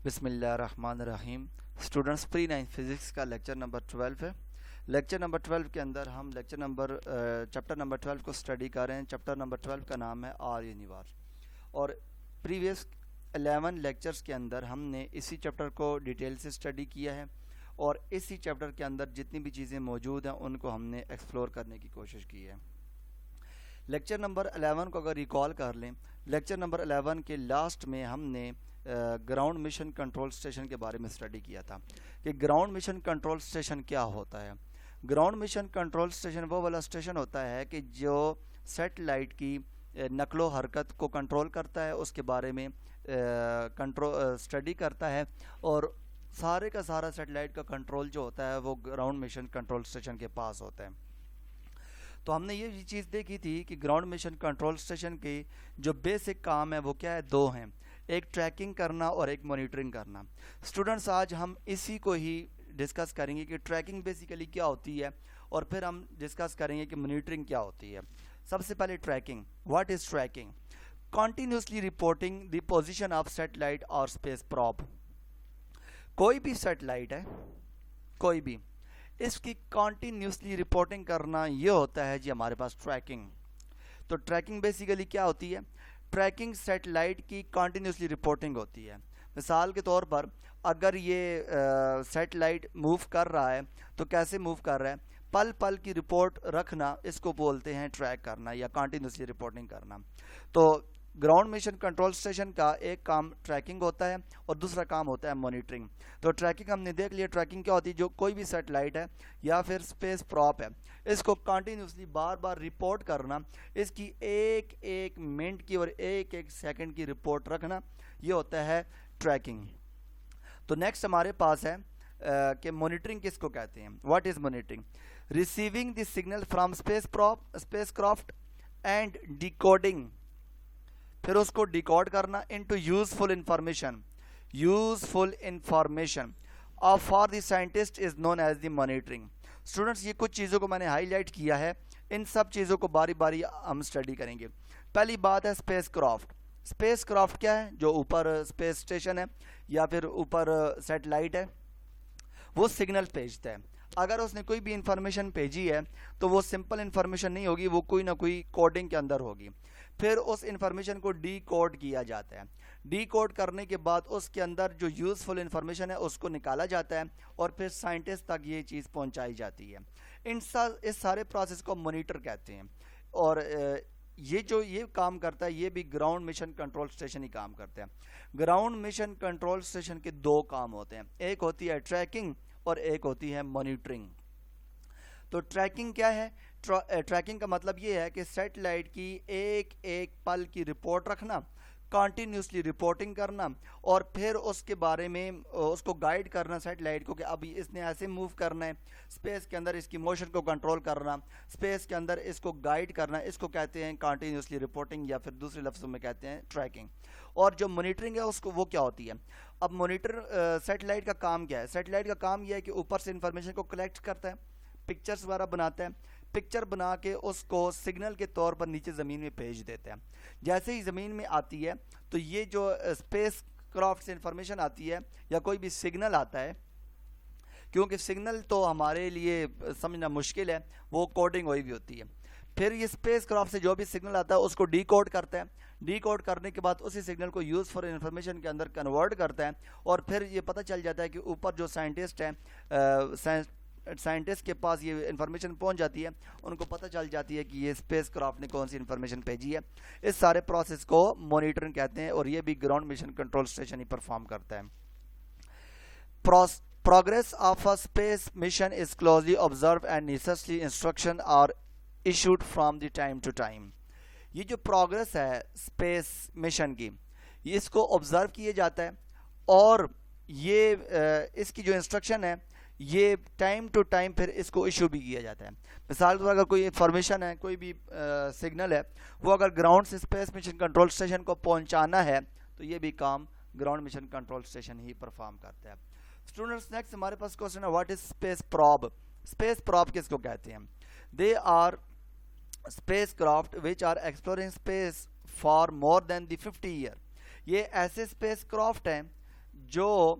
بسم اللہ الرحمن الرحیم. اسٹوڈنٹس پری 9 فزکس کا لیکچر نمبر 12 ہے. لیکچر نمبر 12 کے اندر ہم چیپٹر نمبر 12 کو اسٹڈی کر رہے ہیں. چیپٹر نمبر 12 کا نام ہے آر یونیوار. اور پریویس 11 لیکچرز کے اندر ہم نے اسی چیپٹر کو ڈیٹیل سے اسٹڈی کیا ہے اور اسی چیپٹر کے اندر جتنی بھی چیزیں موجود ہیں ان کو ہم نے ایکسپلور کرنے کی کوشش کی ہے. لیکچر نمبر 11 کو اگر ریکال کر لیں, لیکچر نمبر 11 کے لاسٹ میں ہم نے گراؤنڈ مشن کنٹرول اسٹیشن کے بارے میں اسٹڈی کیا تھا کہ گراؤنڈ مشن کنٹرول اسٹیشن کیا ہوتا ہے. گراؤنڈ مشن کنٹرول اسٹیشن وہ والا اسٹیشن ہوتا ہے کہ جو سیٹلائٹ کی نقل و حرکت کو کنٹرول کرتا ہے, اس کے بارے میں اسٹڈی کرتا ہے, اور سارے کا سارا سیٹلائٹ کا کنٹرول جو ہوتا ہے وہ گراؤنڈ مشن کنٹرول اسٹیشن کے پاس ہوتا ہے. تو ہم نے یہ چیز دیکھی تھی کہ گراؤنڈ مشن کنٹرول اسٹیشن کے جو بیسک کام ہے وہ کیا ہے, دو ہیں, ایک ٹریکنگ کرنا اور ایک مانیٹرنگ کرنا. اسٹوڈنٹس آج ہم اسی کو ہی ڈسکس کریں گے کہ ٹریکنگ بیسیکلی کیا ہوتی ہے, اور پھر ہم ڈسکس کریں گے کہ مانیٹرنگ کیا ہوتی ہے. سب سے پہلے tracking. What is tracking? Continuously reporting the position of satellite اور اسپیس پراپ. کوئی بھی سیٹلائٹ ہے, کوئی بھی, اس کی کنٹینیوسلی رپورٹنگ کرنا, یہ ہوتا ہے جی ہمارے پاس ٹریکنگ. تو ٹریکنگ بیسیکلی کیا ہوتی ہے؟ ٹریکنگ سیٹلائٹ کی کنٹینیوسلی رپورٹنگ ہوتی ہے. مثال کے طور پر اگر یہ سیٹلائٹ موو کر رہا ہے تو کیسے موو کر رہا ہے, پل پل کی رپورٹ رکھنا, اس کو بولتے ہیں ٹریک کرنا یا کنٹینیوسلی رپورٹنگ کرنا. تو گراؤنڈ مشن کنٹرول اسٹیشن کا ایک کام ٹریکنگ ہوتا ہے اور دوسرا کام ہوتا ہے مانیٹرنگ. تو ٹریکنگ ہم نے دیکھ لیا. ٹریکنگ کیا ہوتی ہے؟ جو کوئی بھی سیٹلائٹ ہے یا پھر اسپیس پراپ ہے, اس کو کنٹینیوسلی بار بار رپورٹ کرنا, اس کی ایک ایک منٹ کی اور ایک ایک سیکنڈ کی رپورٹ رکھنا, یہ ہوتا ہے ٹریکنگ. تو نیکسٹ ہمارے پاس ہے کہ مانیٹرنگ کس کو کہتے ہیں. What is monitoring? Receiving the signal from space craft and decoding, پھر اس کو ڈیکوڈ کرنا into useful information. Useful information for the scientist is known as the monitoring. Students یہ کچھ چیزوں کو میں نے ہائی لائٹ کیا ہے, ان سب چیزوں کو باری باری ہم اسٹڈی کریں گے. پہلی بات ہے اسپیس کرافٹ. اسپیس کرافٹ کیا ہے؟ جو اوپر اسپیس اسٹیشن ہے یا پھر اوپر سیٹلائٹ ہے, وہ سگنل بھیجتا ہے. اگر اس نے کوئی بھی انفارمیشن بھیجی ہے تو وہ سمپل انفارمیشن نہیں ہوگی, وہ کوئی نہ کوئی کوڈنگ کے اندر ہوگی. پھر اس انفارمیشن کو ڈی کوڈ کیا جاتا ہے. ڈی کوڈ کرنے کے بعد اس کے اندر جو یوزفل انفارمیشن ہے اس کو نکالا جاتا ہے اور پھر سائنٹسٹ تک یہ چیز پہنچائی جاتی ہے. اس سارے پروسیس کو مانیٹر کہتے ہیں. اور یہ کام کرتا ہے, یہ بھی گراؤنڈ مشن کنٹرول اسٹیشن ہی کام کرتے ہیں. گراؤنڈ مشن کنٹرول اسٹیشن کے دو کام ہوتے ہیں, ایک ہوتی ہے ٹریکنگ اور ایک ہوتی ہے مانیٹرنگ. تو ٹریکنگ کیا ہے؟ ٹریکنگ کا مطلب یہ ہے کہ سیٹلائٹ کی ایک ایک پل کی رپورٹ رکھنا, کنٹینیوسلی رپورٹنگ کرنا, اور پھر اس کے بارے میں اس کو گائیڈ کرنا سیٹلائٹ کو کہ ابھی اس نے ایسے موو کرنا ہے, اسپیس کے اندر اس کی موشن کو کنٹرول کرنا, اسپیس کے اندر اس کو گائیڈ کرنا. اس کو کہتے ہیں کنٹینیوسلی رپورٹنگ یا پھر دوسرے لفظوں میں کہتے ہیں ٹریکنگ. اور جو مانیٹرنگ ہے اس کو وہ کیا ہوتی ہے؟ اب مانیٹر سیٹلائٹ کا کام کیا ہے؟ سیٹلائٹ کا کام یہ ہے کہ اوپر سے انفارمیشن کو کلیکٹ کرتا ہے, پکچرز وغیرہ بناتا ہے, پکچر بنا کے اس کو سگنل کے طور پر نیچے زمین میں بھیج دیتے ہیں. جیسے ہی زمین میں آتی ہے تو یہ جو اسپیس کرافٹ سے انفارمیشن آتی ہے یا کوئی بھی سگنل آتا ہے, کیونکہ سگنل تو ہمارے لیے سمجھنا مشکل ہے, وہ کوڈنگ ہوئی بھی ہوتی ہے. پھر یہ اسپیس کرافٹ سے جو بھی سگنل آتا ہے اس کو ڈی کوڈ کرتا ہے. ڈی کوڈ کرنے کے بعد اسی سگنل کو یوز فار انفارمیشن کے اندر کنورٹ کرتا ہے, اور پھر یہ پتہ چل جاتا ہے کہ اوپر جو سائنٹسٹ ہیں, سائنٹسٹ کے پاس یہ انفارمیشن پہنچ جاتی ہے, ان کو پتہ چل جاتی ہے کہ یہ اسپیس کرافٹ نے کون سی انفارمیشن بھیجی ہے. اس سارے پروسیس کو مانیٹرنگ کہتے ہیں, اور یہ بھی گراؤنڈ مشن کنٹرول اسٹیشن ہی پرفارم کرتا ہے. Progress of a space mission is closely observed and necessary instructions are issued from the time to time. یہ جو پروگرس ہے اسپیس مشن کی, اس کو آبزرو کیا جاتا ہے, اور یہ اس کی جو انسٹرکشن ہے یہ ٹائم ٹو ٹائم پھر اس کو ایشو بھی کیا جاتا ہے. مثال کے طور پر اگر کوئی انفارمیشن ہے, کوئی بھی سگنل ہے, وہ اگر گراؤنڈ سے اسپیس مشن کنٹرول اسٹیشن کو پہنچانا ہے تو یہ بھی کام گراؤنڈ مشن کنٹرول اسٹیشن ہی پرفارم کرتا ہے. اسٹوڈنٹس نیکسٹ ہمارے پاس کوشچن ہے, what is space probe. Space probe کس کو کہتے ہیں؟ They are spacecraft which are exploring space for more than the 50 year. یہ ایسے اسپیس کرافٹ ہیں جو